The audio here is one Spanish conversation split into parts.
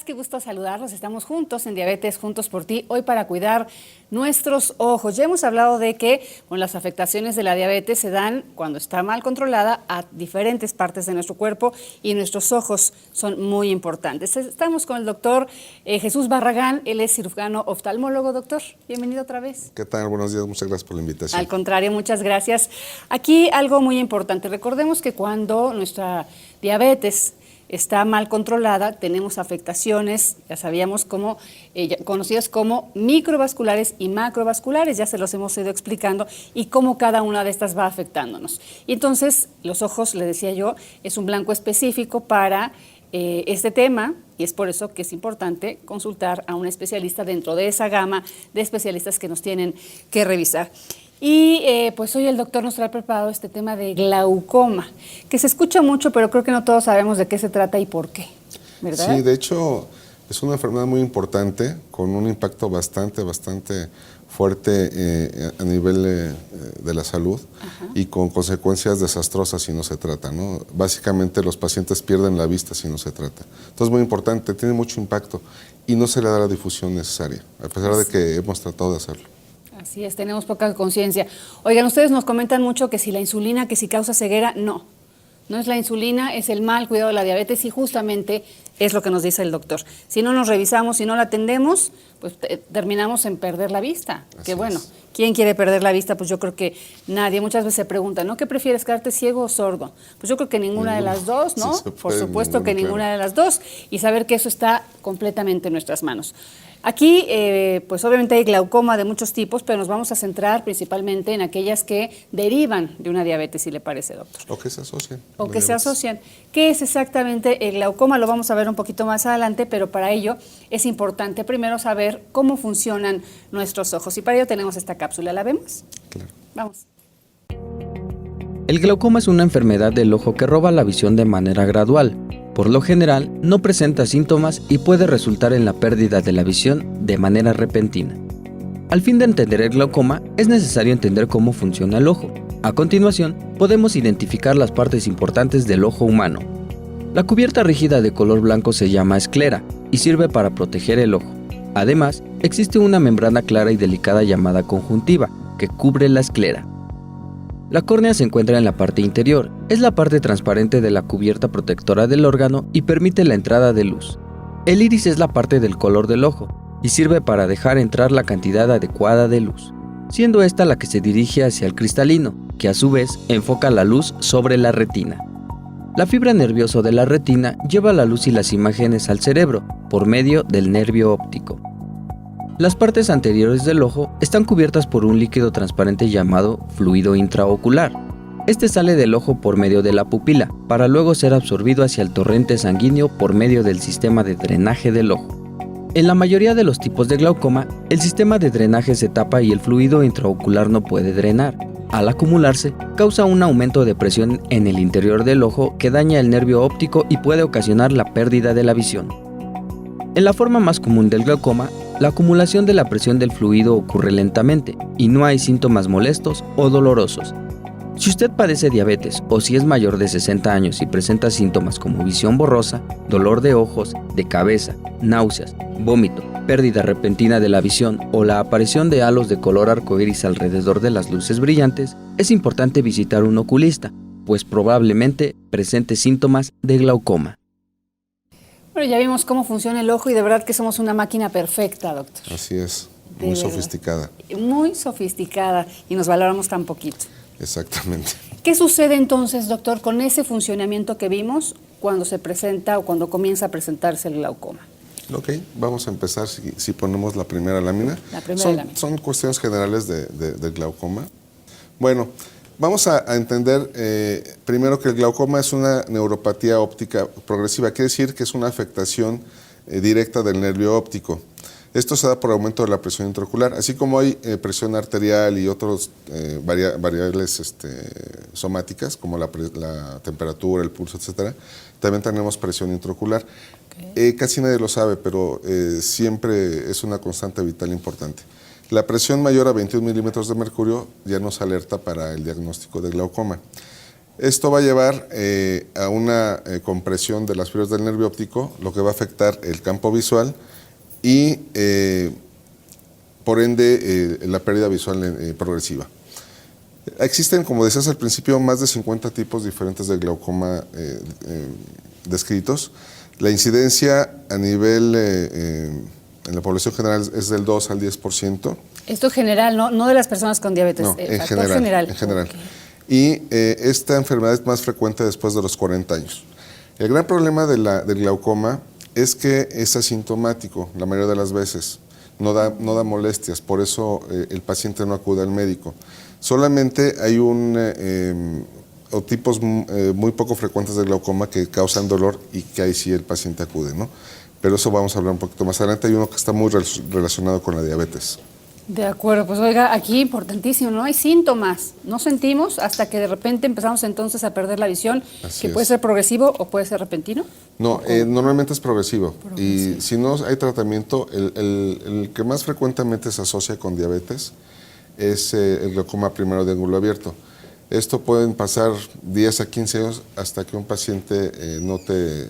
días, qué gusto saludarlos. Estamos juntos en Diabetes Juntos por Ti, hoy para cuidar nuestros ojos. Ya hemos hablado de que las afectaciones de la diabetes se dan cuando está mal controlada a diferentes partes de nuestro cuerpo y nuestros ojos son muy importantes. Estamos con el doctor Jesús Barragán, él es cirujano oftalmólogo. Doctor, bienvenido otra vez. ¿Qué tal? Buenos días, muchas gracias por la invitación. Al contrario, muchas gracias. Aquí algo muy importante, recordemos que cuando nuestra diabetes está mal controlada, tenemos afectaciones, ya sabíamos, conocidas como microvasculares y macrovasculares, ya se los hemos ido explicando, y cómo cada una de estas va afectándonos. Y entonces, los ojos, le decía yo, es un blanco específico para este tema, y es por eso que es importante consultar a un especialista dentro de esa gama de especialistas que nos tienen que revisar. Y pues hoy el doctor nos trae preparado este tema de glaucoma, que se escucha mucho, pero creo que no todos sabemos de qué se trata y por qué, ¿verdad? Sí, de hecho es una enfermedad muy importante, con un impacto bastante fuerte a nivel de la salud. Ajá. Y con consecuencias desastrosas si no se trata, ¿no? Básicamente los pacientes pierden la vista si no se trata. Entonces es muy importante, tiene mucho impacto y no se le da la difusión necesaria, a pesar de que hemos tratado de hacerlo. Así es, tenemos poca conciencia. Oigan, ustedes nos comentan mucho que si la insulina, que si causa ceguera, no es la insulina, es el mal cuidado de la diabetes y justamente es lo que nos dice el doctor. Si no nos revisamos, si no la atendemos, pues terminamos en perder la vista. Que bueno, ¿quién quiere perder la vista? Pues yo creo que nadie. Muchas veces se preguntan, ¿no? ¿Qué prefieres, quedarte ciego o sordo? Pues yo creo que ninguna de las dos, ¿no? Sí, por supuesto que ninguna de las dos. Y saber que eso está completamente en nuestras manos. Aquí, pues obviamente hay glaucoma de muchos tipos, pero nos vamos a centrar principalmente en aquellas que derivan de una diabetes, si le parece, doctor. O que se asocian. O que se asocian. ¿Qué es exactamente el glaucoma? Lo vamos a ver un poquito más adelante, pero para ello es importante primero saber cómo funcionan nuestros ojos. Y para ello tenemos esta cápsula. ¿La vemos? Claro. Vamos. El glaucoma es una enfermedad del ojo que roba la visión de manera gradual. Por lo general, no presenta síntomas y puede resultar en la pérdida de la visión de manera repentina. Al fin de entender el glaucoma, es necesario entender cómo funciona el ojo. A continuación, podemos identificar las partes importantes del ojo humano. La cubierta rígida de color blanco se llama esclera y sirve para proteger el ojo. Además, existe una membrana clara y delicada llamada conjuntiva, que cubre la esclera. La córnea se encuentra en la parte interior, es la parte transparente de la cubierta protectora del órgano y permite la entrada de luz. El iris es la parte del color del ojo y sirve para dejar entrar la cantidad adecuada de luz, siendo esta la que se dirige hacia el cristalino, que a su vez enfoca la luz sobre la retina. La fibra nerviosa de la retina lleva la luz y las imágenes al cerebro por medio del nervio óptico. Las partes anteriores del ojo están cubiertas por un líquido transparente llamado fluido intraocular. Este sale del ojo por medio de la pupila, para luego ser absorbido hacia el torrente sanguíneo por medio del sistema de drenaje del ojo. En la mayoría de los tipos de glaucoma, el sistema de drenaje se tapa y el fluido intraocular no puede drenar. Al acumularse, causa un aumento de presión en el interior del ojo que daña el nervio óptico y puede ocasionar la pérdida de la visión. En la forma más común del glaucoma, la acumulación de la presión del fluido ocurre lentamente y no hay síntomas molestos o dolorosos. Si usted padece diabetes o si es mayor de 60 años y presenta síntomas como visión borrosa, dolor de ojos, de cabeza, náuseas, vómito, pérdida repentina de la visión o la aparición de halos de color arcoíris alrededor de las luces brillantes, es importante visitar un oculista, pues probablemente presente síntomas de glaucoma. Bueno, ya vimos cómo funciona el ojo y de verdad que somos una máquina perfecta, doctor. Así es, muy sofisticada. Muy sofisticada y nos valoramos tan poquito. Exactamente. ¿Qué sucede entonces, doctor, con ese funcionamiento que vimos cuando se presenta o cuando comienza a presentarse el glaucoma? Ok, vamos a empezar si ponemos la primera lámina. La primera lámina. Son cuestiones generales del glaucoma. Bueno, vamos a entender primero que el glaucoma es una neuropatía óptica progresiva, quiere decir que es una afectación directa del nervio óptico. Esto se da por aumento de la presión intraocular, así como hay presión arterial y otras variables somáticas, como la temperatura, el pulso, etc. También tenemos presión intraocular. Okay. Casi nadie lo sabe, pero siempre es una constante vital importante. La presión mayor a 21 milímetros de mercurio ya nos alerta para el diagnóstico de glaucoma. Esto va a llevar a una compresión de las fibras del nervio óptico, lo que va a afectar el campo visual y, por ende, la pérdida visual progresiva. Existen, como decías al principio, más de 50 tipos diferentes de glaucoma descritos. La incidencia a nivel en la población general es del 2 al 10%. Esto es general, no de las personas con diabetes. No, en general. En general. Okay. Y esta enfermedad es más frecuente después de los 40 años. El gran problema del glaucoma es que es asintomático la mayoría de las veces. No da molestias, por eso el paciente no acude al médico. Solamente hay tipos muy poco frecuentes de glaucoma que causan dolor y que ahí sí el paciente acude, ¿no? Pero eso vamos a hablar un poquito más adelante. Hay uno que está muy relacionado con la diabetes. De acuerdo, pues oiga, aquí importantísimo, no hay síntomas, no sentimos hasta que de repente empezamos entonces a perder la visión, que puede ser progresivo o puede ser repentino. No, normalmente es progresivo y si no hay tratamiento, el que más frecuentemente se asocia con diabetes es el glaucoma primario de ángulo abierto. Esto pueden pasar 10 a 15 años hasta que un paciente note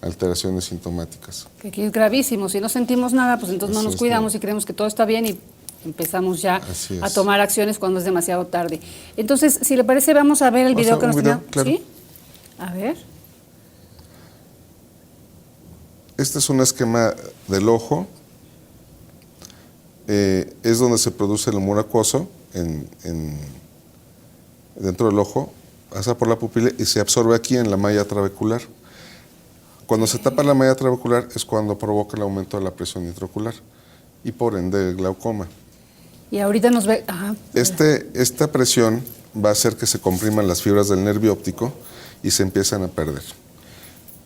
alteraciones sintomáticas. Que aquí es gravísimo, si no sentimos nada, pues entonces no nos cuidamos y creemos que todo está bien y empezamos ya a tomar acciones cuando es demasiado tarde. Entonces, si le parece, vamos a ver el video que nos tiene. Claro. ¿Sí? A ver. Este es un esquema del ojo. Es donde se produce el humor acuoso dentro del ojo, pasa por la pupila y se absorbe aquí en la malla trabecular. Cuando se tapa la malla trabecular es cuando provoca el aumento de la presión intraocular y por ende el glaucoma. Y ahorita nos ve... Esta presión va a hacer que se compriman las fibras del nervio óptico y se empiezan a perder.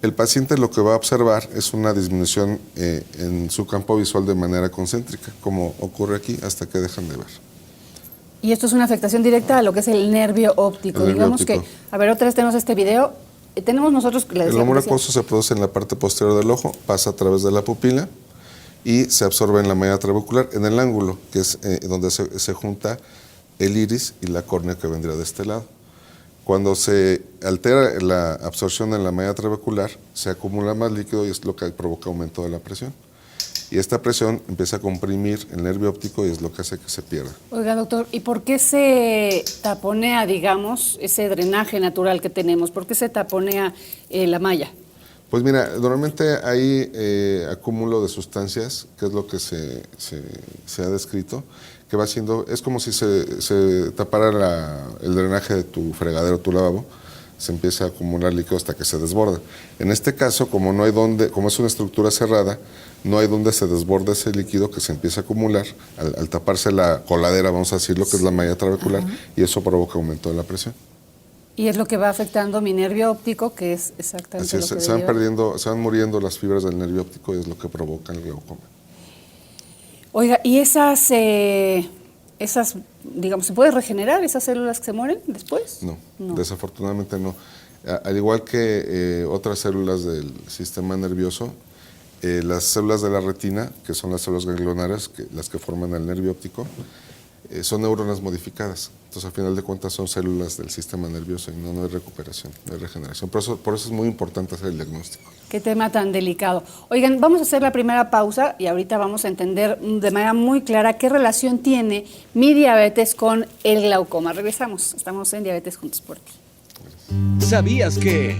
El paciente lo que va a observar es una disminución en su campo visual de manera concéntrica, como ocurre aquí, hasta que dejan de ver. Y esto es una afectación directa a lo que es el nervio óptico. Digamos que, a ver, otra vez tenemos este video. Tenemos nosotros... El humor acuoso se produce en la parte posterior del ojo, pasa a través de la pupila y se absorbe en la malla trabecular, en el ángulo, que es donde se junta el iris y la córnea que vendría de este lado. Cuando se altera la absorción en la malla trabecular, se acumula más líquido y es lo que provoca aumento de la presión. Y esta presión empieza a comprimir el nervio óptico y es lo que hace que se pierda. Oiga, doctor, ¿y por qué se taponea, digamos, ese drenaje natural que tenemos? ¿Por qué se taponea la malla? Pues mira, normalmente hay acúmulo de sustancias, que es lo que se ha descrito, que va siendo, es como si se tapara el drenaje de tu fregadero, tu lavabo, se empieza a acumular líquido hasta que se desborda. En este caso, como no hay como es una estructura cerrada, no hay donde se desborde ese líquido que se empieza a acumular al taparse la coladera, vamos a decirlo, que es la malla trabecular, y eso provoca aumento de la presión. Y es lo que va afectando mi nervio óptico, que es exactamente lo que se van muriendo las fibras del nervio óptico y es lo que provoca el glaucoma. Oiga, ¿y esas, digamos, se puede regenerar esas células que se mueren después? No. Desafortunadamente no. Al igual que otras células del sistema nervioso, las células de la retina, que son las células ganglionares, las que forman el nervio óptico, son neuronas modificadas. Entonces, al final de cuentas, son células del sistema nervioso y no hay recuperación, no hay regeneración. Por eso es muy importante hacer el diagnóstico. Qué tema tan delicado. Oigan, vamos a hacer la primera pausa y ahorita vamos a entender de manera muy clara qué relación tiene mi diabetes con el glaucoma. Regresamos. Estamos en Diabetes Juntos por Ti. ¿Sabías que...?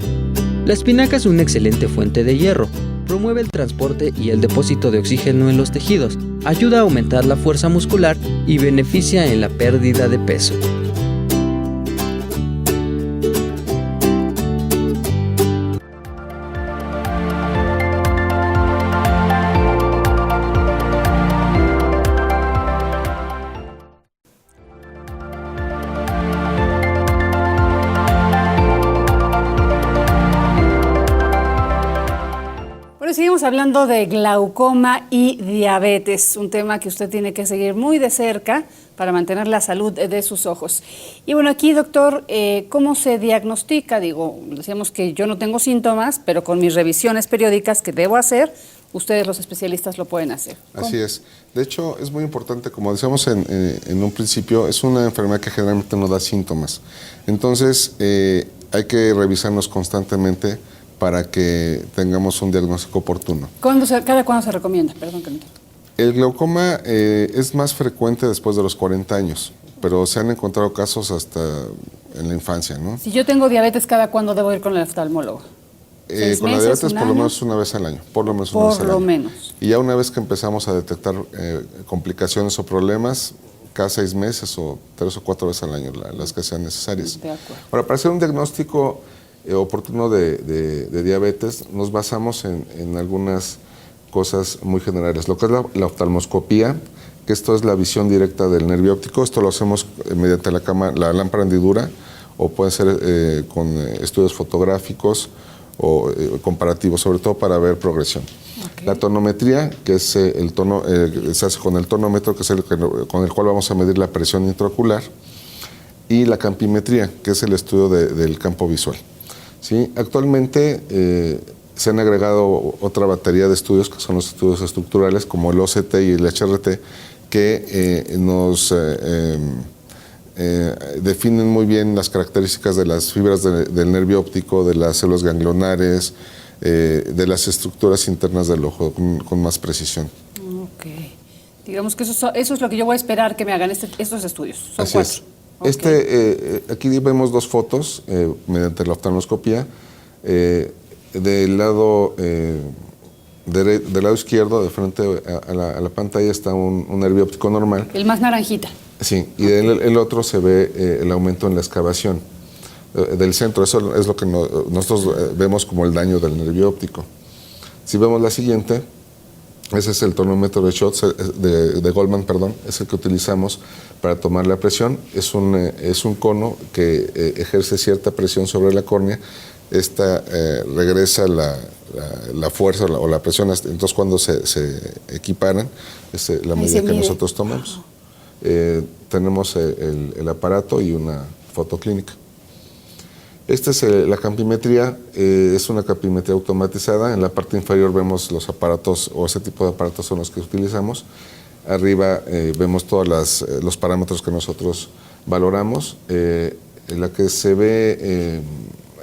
La espinaca es una excelente fuente de hierro, promueve el transporte y el depósito de oxígeno en los tejidos, ayuda a aumentar la fuerza muscular y beneficia en la pérdida de peso. Seguimos hablando de glaucoma y diabetes, un tema que usted tiene que seguir muy de cerca para mantener la salud de sus ojos. Y bueno, aquí, doctor, ¿cómo se diagnostica? Digo, decíamos que yo no tengo síntomas, pero con mis revisiones periódicas que debo hacer, ustedes los especialistas lo pueden hacer. ¿Cómo? Así es. De hecho, es muy importante, como decíamos en un principio, es una enfermedad que generalmente no da síntomas. Entonces, hay que revisarnos constantemente para que tengamos un diagnóstico oportuno. ¿Cada cuándo se recomienda? Perdón que no. El glaucoma es más frecuente después de los 40 años, pero se han encontrado casos hasta en la infancia, ¿no? Si yo tengo diabetes, ¿cada cuándo debo ir con el oftalmólogo? Con la diabetes por lo menos una vez al año, por lo menos una vez al año. Por lo menos. Y ya una vez que empezamos a detectar complicaciones o problemas, cada 6 meses o 3 o 4 veces al año, las que sean necesarias. De acuerdo. Ahora, para hacer un diagnóstico oportuno de diabetes, nos basamos en algunas cosas muy generales. Lo que es la oftalmoscopía, que esto es la visión directa del nervio óptico. Esto lo hacemos mediante la lámpara hendidura, o puede ser con estudios fotográficos o comparativos, sobre todo para ver progresión. Okay. La tonometría, que es el tono, se hace con el tonómetro, que es con el cual vamos a medir la presión intraocular, y la campimetría, que es el estudio del campo visual. ¿Sí? Actualmente se han agregado otra batería de estudios, que son los estudios estructurales, como el OCT y el HRT, que nos definen muy bien las características de las fibras del nervio óptico, de las células ganglionares, de las estructuras internas del ojo con más precisión. Ok. Digamos que eso es lo que yo voy a esperar que me hagan estos estudios. Son Así 4. es. Okay. Aquí vemos 2 fotos mediante la oftalmoscopía. Del lado izquierdo, de frente a la pantalla, está un nervio óptico normal. El más naranjita. Sí, y el otro se ve el aumento en la excavación del centro. Eso es lo que nosotros vemos como el daño del nervio óptico. Si vemos la siguiente, ese es el tonómetro de Schott, de Goldman, perdón, es el que utilizamos para tomar la presión. Es un cono que ejerce cierta presión sobre la córnea. Esta regresa la fuerza o la presión. Entonces, cuando se equiparan, es la medida que nosotros tomamos. Tenemos el aparato y una foto clínica. Esta es la campimetría, es una campimetría automatizada. En la parte inferior vemos los aparatos, o ese tipo de aparatos son los que utilizamos. Arriba vemos todos los parámetros que nosotros valoramos. La que se ve,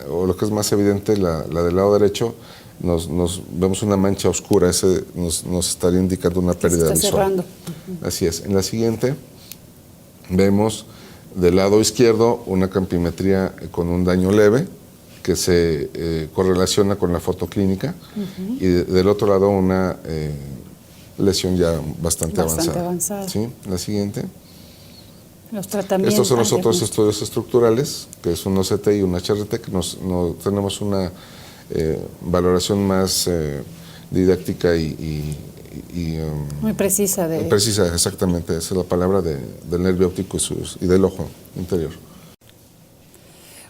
o lo que es más evidente, la del lado derecho, vemos una mancha oscura. Ese nos estaría indicando una pérdida visual. Cerrando. Así es. En la siguiente vemos del lado izquierdo una campimetría con un daño leve que se correlaciona con la foto clínica, y del otro lado una lesión ya bastante avanzada. ¿Sí? La siguiente. Los tratamientos. Estos son los otros estudios estructurales, que es un OCT y un HRT, que tenemos una valoración más didáctica y muy precisa. Precisa, exactamente, esa es la palabra del nervio óptico y del ojo interior.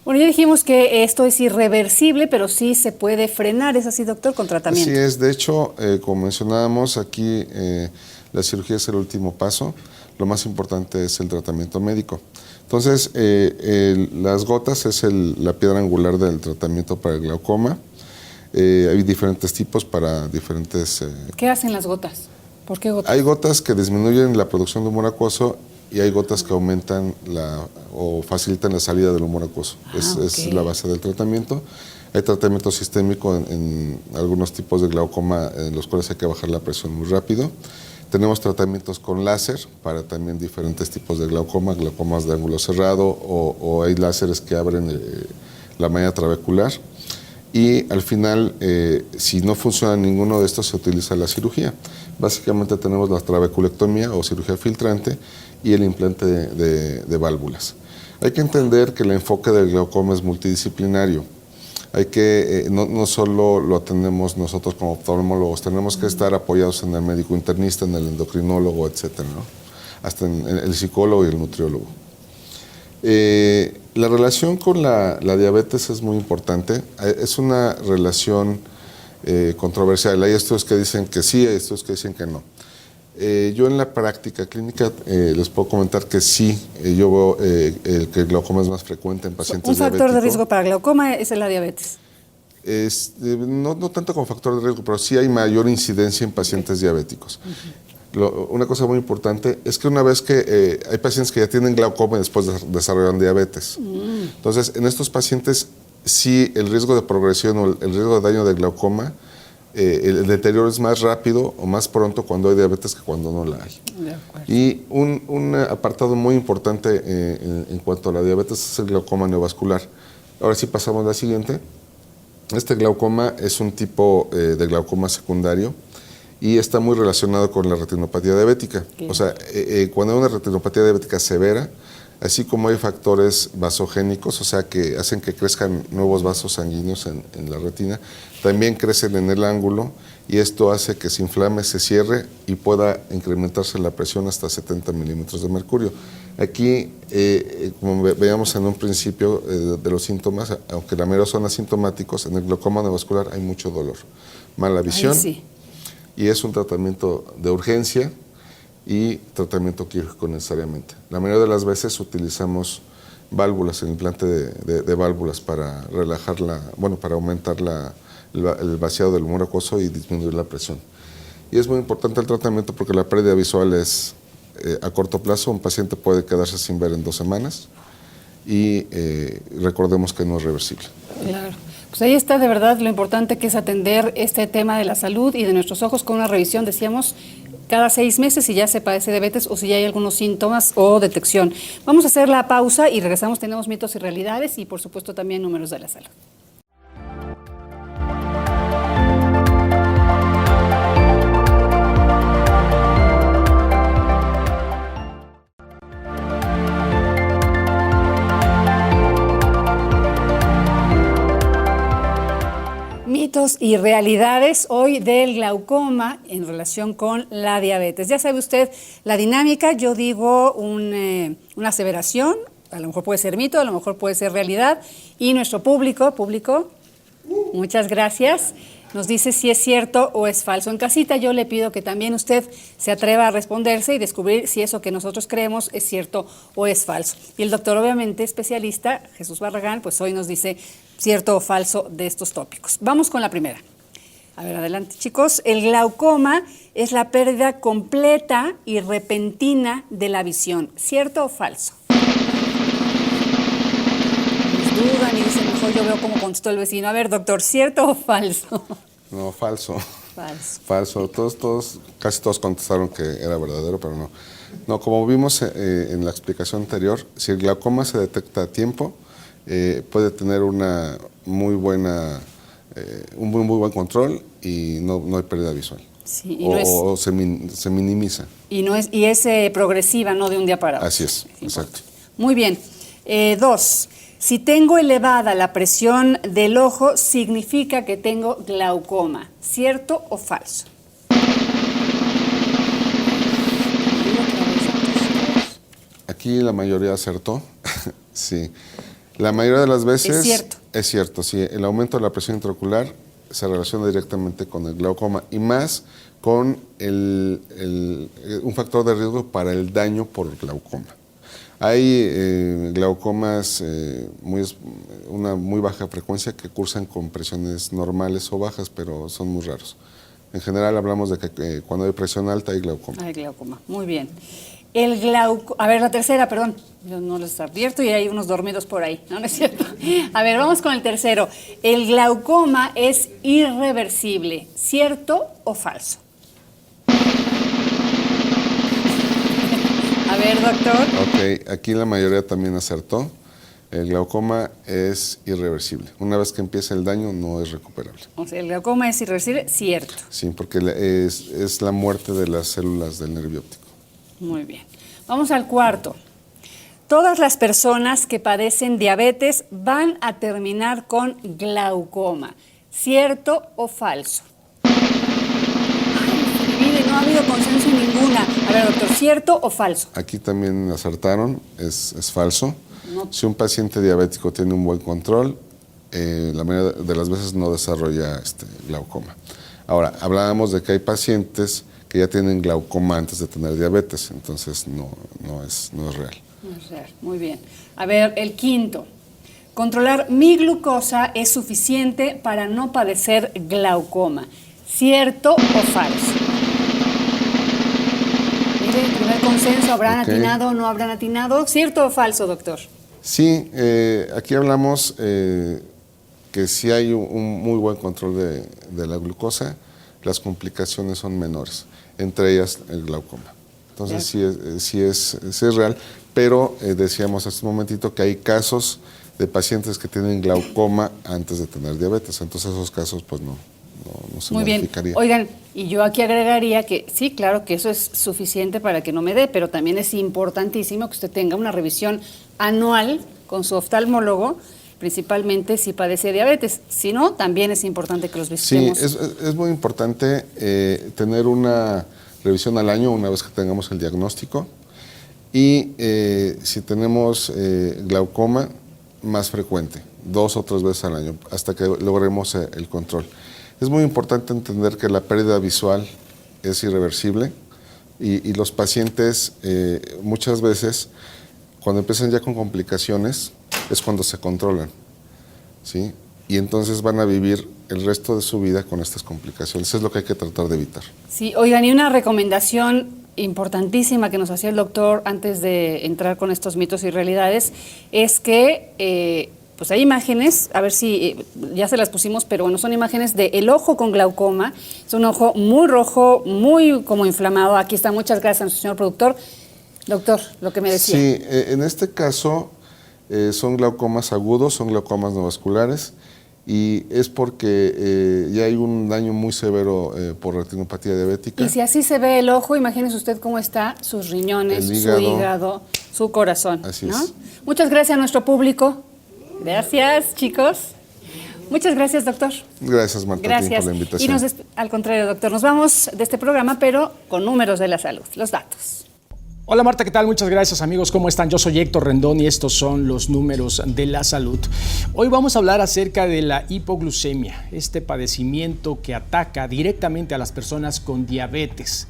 Bueno, ya dijimos que esto es irreversible, pero sí se puede frenar, ¿es así, doctor, con tratamiento? Así es, de hecho, como mencionábamos, aquí la cirugía es el último paso, lo más importante es el tratamiento médico. Entonces, las gotas es la piedra angular del tratamiento para el glaucoma. Hay diferentes tipos para diferentes... ¿Qué hacen las gotas? ¿Por qué gotas? Hay gotas que disminuyen la producción de humor acuoso y hay gotas que aumentan o facilitan la salida del humor acuoso. Es la base del tratamiento. Hay tratamiento sistémico en algunos tipos de glaucoma en los cuales hay que bajar la presión muy rápido. Tenemos tratamientos con láser para también diferentes tipos de glaucoma, glaucomas de ángulo cerrado, o hay láseres que abren la malla trabecular. Y al final, si no funciona ninguno de estos, se utiliza la cirugía. Básicamente tenemos la trabeculectomía o cirugía filtrante y el implante de válvulas. Hay que entender que el enfoque del glaucoma es multidisciplinario. No solo lo atendemos nosotros como oftalmólogos, tenemos que estar apoyados en el médico internista, en el endocrinólogo, etcétera, ¿no? Hasta en el psicólogo y el nutriólogo. La relación con la diabetes es muy importante. Es una relación controversial. Hay estudios que dicen que sí, hay estudios que dicen que no. Yo en la práctica clínica les puedo comentar que sí, yo veo que el glaucoma es más frecuente en pacientes diabéticos. ¿Un factor de riesgo para glaucoma es la diabetes? No tanto como factor de riesgo, pero sí hay mayor incidencia en pacientes diabéticos. Una cosa muy importante es que una vez que hay pacientes que ya tienen glaucoma y después desarrollan diabetes. Entonces, en estos pacientes sí el riesgo de progresión o el riesgo de daño de glaucoma, el deterioro es más rápido o más pronto cuando hay diabetes que cuando no la hay. De acuerdo. Y un apartado muy importante en cuanto a la diabetes es el glaucoma neovascular. Ahora sí pasamos a la siguiente. Este glaucoma es un tipo de glaucoma secundario y está muy relacionado con la retinopatía diabética. Bien. O sea, cuando hay una retinopatía diabética severa, así como hay factores vasogénicos, o sea, que hacen que crezcan nuevos vasos sanguíneos en la retina, también crecen en el ángulo y esto hace que se inflame, se cierre y pueda incrementarse la presión hasta 70 milímetros de mercurio. Aquí, como veíamos en un principio de los síntomas, aunque la mayoría son asintomáticos, en el glaucoma neovascular hay mucho dolor, mala visión, Ahí sí. y es un tratamiento de urgencia y tratamiento quirúrgico necesariamente. La mayoría de las veces utilizamos válvulas, el implante de válvulas para relajarla, bueno, para aumentar el vaciado del humor acuoso y disminuir la presión. Y es muy importante el tratamiento porque la pérdida visual es a corto plazo. Un paciente puede quedarse sin ver en 2 semanas y recordemos que no es reversible. Claro. Pues ahí está de verdad lo importante que es atender este tema de la salud y de nuestros ojos con una revisión, decíamos, cada 6 meses si ya se padece diabetes o si ya hay algunos síntomas o detección. Vamos a hacer la pausa y regresamos. Tenemos mitos y realidades y por supuesto también números de la salud. Mitos y realidades hoy del glaucoma en relación con la diabetes. Ya sabe usted la dinámica, yo digo una aseveración, a lo mejor puede ser mito, a lo mejor puede ser realidad, y nuestro público, muchas gracias, nos dice si es cierto o es falso. En casita yo le pido que también usted se atreva a responderse y descubrir si eso que nosotros creemos es cierto o es falso. Y el doctor, obviamente, especialista, Jesús Barragán, pues hoy nos dice cierto o falso de estos tópicos. Vamos con la primera. A ver, adelante, chicos. El glaucoma es la pérdida completa y repentina de la visión. ¿Cierto o falso? Dudan y dicen, mejor yo veo cómo contestó el vecino. A ver, doctor, ¿cierto o falso? No, falso. Falso. Falso. Casi todos contestaron que era verdadero, pero no. No, como vimos en la explicación anterior, si el glaucoma se detecta a tiempo, puede tener una muy buena, un muy buen control y no hay pérdida visual. Sí, y no es, se minimiza. Y es progresiva, no de un día para otro. Así es, exacto. Muy bien. 2. Si tengo elevada la presión del ojo, significa que tengo glaucoma. ¿Cierto o falso? Aquí la mayoría acertó. Sí. La mayoría de las veces es cierto. Sí, el aumento de la presión intraocular se relaciona directamente con el glaucoma y más con un factor de riesgo para el daño por glaucoma. Hay glaucomas una muy baja frecuencia que cursan con presiones normales o bajas, pero son muy raros. En general hablamos de que cuando hay presión alta hay glaucoma. Hay glaucoma, muy bien. A ver, la tercera, perdón, yo no les advierto y hay unos dormidos por ahí, ¿no es cierto? A ver, vamos con el tercero. El glaucoma es irreversible, ¿cierto o falso? A ver, doctor. Ok, aquí la mayoría también acertó. El glaucoma es irreversible. Una vez que empieza el daño, no es recuperable. O sea, el glaucoma es irreversible, cierto. Sí, porque es la muerte de las células del nervio óptico. Muy bien. Vamos al cuarto. Todas las personas que padecen diabetes van a terminar con glaucoma. ¿Cierto o falso? No ha habido consenso en ninguna. A ver, doctor, ¿cierto o falso? Aquí también acertaron, es falso. No. Si un paciente diabético tiene un buen control, la mayoría de las veces no desarrolla glaucoma. Ahora, hablábamos de que hay pacientes que ya tienen glaucoma antes de tener diabetes, entonces no es real. No es real, muy bien. A ver, el quinto. Controlar mi glucosa es suficiente para no padecer glaucoma. ¿Cierto o falso? Mire, el primer consenso, ¿habrán atinado o no habrán atinado? ¿Cierto o falso, doctor? Sí, aquí hablamos que si hay un muy buen control de la glucosa, las complicaciones son menores, entre ellas el glaucoma. Entonces sí es real, pero decíamos hace un momentito que hay casos de pacientes que tienen glaucoma antes de tener diabetes, entonces esos casos pues no se Muy bien. modificaría. Oigan, y yo aquí agregaría que sí, claro que eso es suficiente para que no me dé, pero también es importantísimo que usted tenga una revisión anual con su oftalmólogo, principalmente si padece diabetes. Si no, también es importante que los visitemos. Sí, es muy importante tener una revisión al año una vez que tengamos el diagnóstico y si tenemos glaucoma, más frecuente, 2 o 3 veces al año, hasta que logremos el control. Es muy importante entender que la pérdida visual es irreversible y los pacientes muchas veces, cuando empiezan ya con complicaciones, es cuando se controlan, ¿sí? Y entonces van a vivir el resto de su vida con estas complicaciones. Eso es lo que hay que tratar de evitar. Sí, oigan, y una recomendación importantísima que nos hacía el doctor antes de entrar con estos mitos y realidades es que pues hay imágenes, a ver si ya se las pusimos, pero bueno, son imágenes del ojo con glaucoma. Es un ojo muy rojo, muy como inflamado. Aquí está, muchas gracias, señor productor. Doctor, lo que me decía. Sí, en este caso son glaucomas agudos, son glaucomas no vasculares y es porque ya hay un daño muy severo por retinopatía diabética. Y si así se ve el ojo, imagínese usted cómo está sus riñones, su hígado, su corazón. Así ¿no? es. Muchas gracias a nuestro público. Gracias, chicos. Muchas gracias, doctor. Gracias, Marta, Gracias. por la invitación. Y al contrario, doctor, nos vamos de este programa, pero con números de la salud, los datos. Hola Marta, ¿qué tal? Muchas gracias amigos, ¿cómo están? Yo soy Héctor Rendón y estos son los números de la salud. Hoy vamos a hablar acerca de la hipoglucemia, este padecimiento que ataca directamente a las personas con diabetes.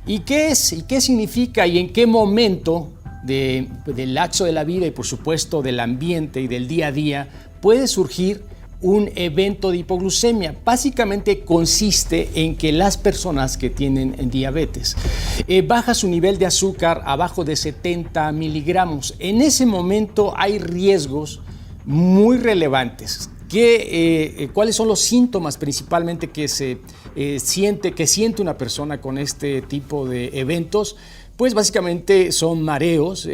¿Y qué es? ¿Y qué significa? ¿Y en qué momento del lapso de la vida y por supuesto del ambiente y del día a día puede surgir un evento de hipoglucemia? Básicamente consiste en que las personas que tienen diabetes baja su nivel de azúcar abajo de 70 miligramos. En ese momento hay riesgos muy relevantes. ¿Cuáles son los síntomas principalmente que siente una persona con este tipo de eventos? Pues básicamente son mareos,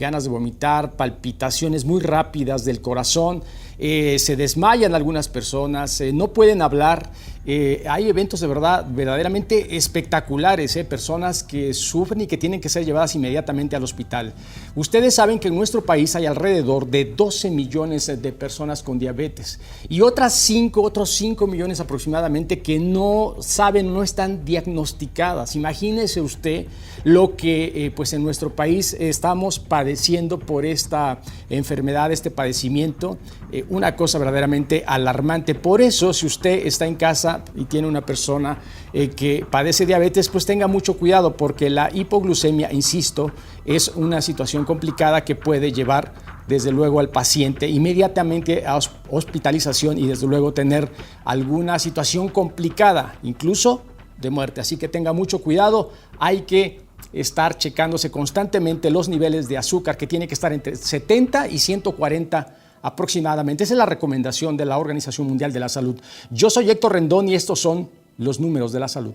ganas de vomitar, palpitaciones muy rápidas del corazón, se desmayan algunas personas, no pueden hablar. Hay eventos de verdad verdaderamente espectaculares, personas que sufren y que tienen que ser llevadas inmediatamente al hospital. Ustedes saben que en nuestro país hay alrededor de 12 millones de personas con diabetes y otros 5 millones aproximadamente que no saben, no están diagnosticadas. Imagínese usted lo que pues en nuestro país estamos padeciendo por esta enfermedad, este padecimiento, una cosa verdaderamente alarmante. Por eso, si usted está en casa y tiene una persona que padece diabetes, pues tenga mucho cuidado porque la hipoglucemia, insisto, es una situación complicada que puede llevar desde luego al paciente inmediatamente a hospitalización y desde luego tener alguna situación complicada, incluso de muerte. Así que tenga mucho cuidado, hay que estar checándose constantemente los niveles de azúcar que tiene que estar entre 70 y 140 aproximadamente. Esa es la recomendación de la Organización Mundial de la Salud. Yo soy Héctor Rendón y estos son los números de la salud.